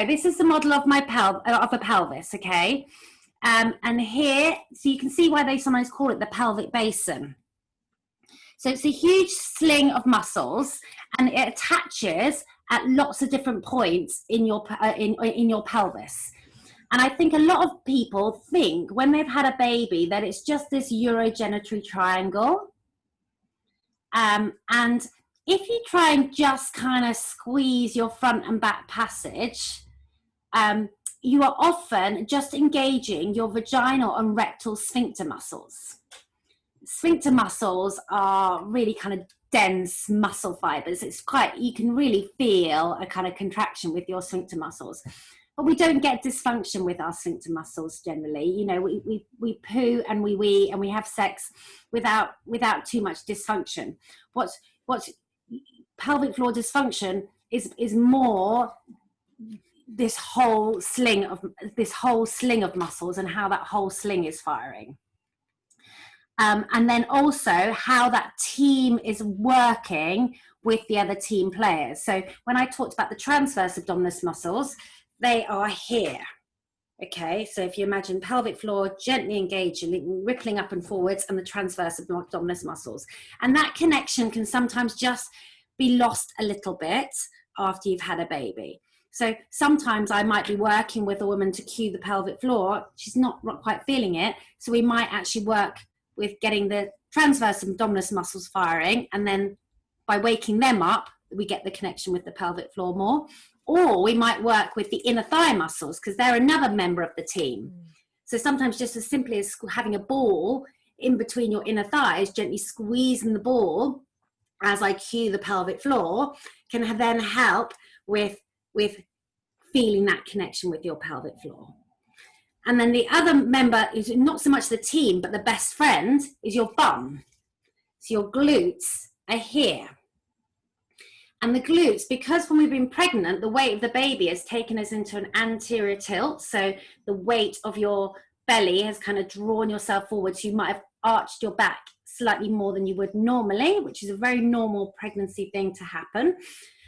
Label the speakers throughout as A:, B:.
A: this is the model of my of a pelvis, okay? And here, so you can see why they sometimes call it the pelvic basin. So it's a huge sling of muscles, and it attaches at lots of different points in your in your pelvis. And I think a lot of people think when they've had a baby that it's just this urogenital triangle. And if you try and just kind of squeeze your front and back passage, you are often just engaging your vaginal and rectal sphincter muscles. Sphincter muscles are really kind of dense muscle fibers. It's quite, you can really feel a kind of contraction with your sphincter muscles. But we don't get dysfunction with our sphincter muscles generally. You know, we poo and we wee and we have sex without too much dysfunction. What's pelvic floor dysfunction is more this whole sling of muscles and how that whole sling is firing. And then also how that team is working with the other team players. So when I talked about the transverse abdominis muscles, they are here. Okay, so if you imagine pelvic floor gently engaging, rippling up and forwards, and the transverse abdominis muscles. And that connection can sometimes just be lost a little bit after you've had a baby. So sometimes I might be working with a woman to cue the pelvic floor. She's not quite feeling it. So we might actually work with getting the transverse abdominis muscles firing, and then by waking them up, we get the connection with the pelvic floor more. Or we might work with the inner thigh muscles because they're another member of the team. So sometimes just as simply as having a ball in between your inner thighs, gently squeezing the ball as I cue the pelvic floor can then help with feeling that connection with your pelvic floor. And then the other member is not so much the team, but the best friend is your bum. So your glutes are here. And the glutes, because when we've been pregnant, the weight of the baby has taken us into an anterior tilt. So the weight of your belly has kind of drawn yourself forward. So you might have arched your back slightly more than you would normally, which is a very normal pregnancy thing to happen.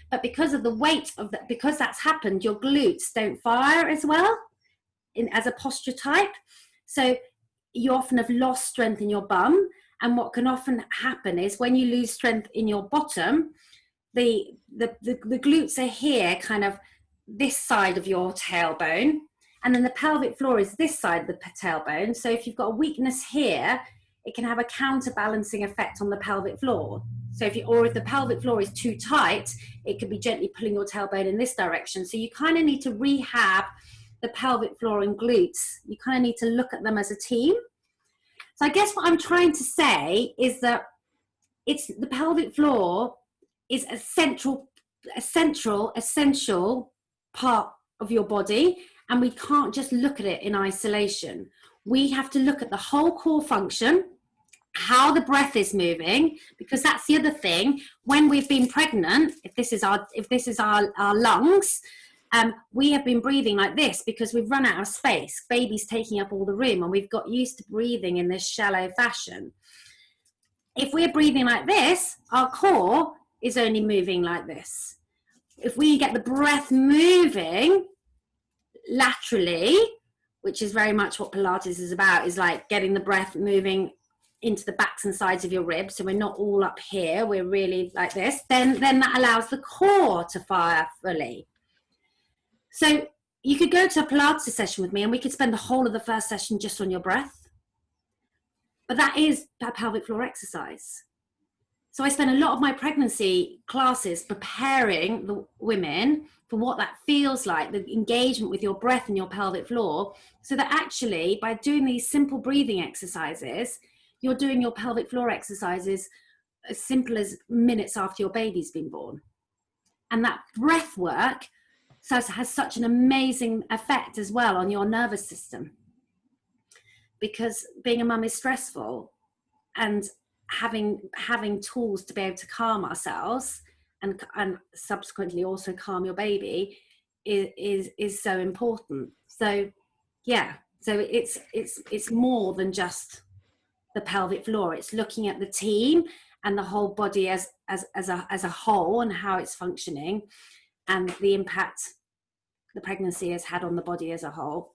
A: But because of the weight of that, because that's happened, your glutes don't fire as well as a posture type. So you often have lost strength in your bum. And what can often happen is when you lose strength in your bottom, the glutes are here, kind of this side of your tailbone, and then the pelvic floor is this side of the tailbone. So if you've got a weakness here, it can have a counterbalancing effect on the pelvic floor. So if the pelvic floor is too tight, it could be gently pulling your tailbone in this direction. So you kind of need to rehab the pelvic floor and glutes. You kind of need to look at them as a team. So I guess what I'm trying to say is that the pelvic floor is essential part of your body, and we can't just look at it in isolation. We have to look at the whole core function, how the breath is moving, because that's the other thing. When we've been pregnant, if this is our lungs, we have been breathing like this because we've run out of space. Baby's taking up all the room, and we've got used to breathing in this shallow fashion. If we're breathing like this, our core is only moving like this. If we get the breath moving laterally, which is very much what Pilates is about, is like getting the breath moving into the backs and sides of your ribs, so we're not all up here, we're really like this, then that allows the core to fire fully. So you could go to a Pilates session with me and we could spend the whole of the first session just on your breath. But that is a pelvic floor exercise. So I spent a lot of my pregnancy classes preparing the women for what that feels like, the engagement with your breath and your pelvic floor, so that actually by doing these simple breathing exercises, you're doing your pelvic floor exercises as simple as minutes after your baby's been born. And that breath work has such an amazing effect as well on your nervous system. Because being a mum is stressful, and having tools to be able to calm ourselves and subsequently also calm your baby is so important. So yeah, so it's more than just the pelvic floor. It's looking at the team and the whole body as a whole and how it's functioning, and the impact the pregnancy has had on the body as a whole.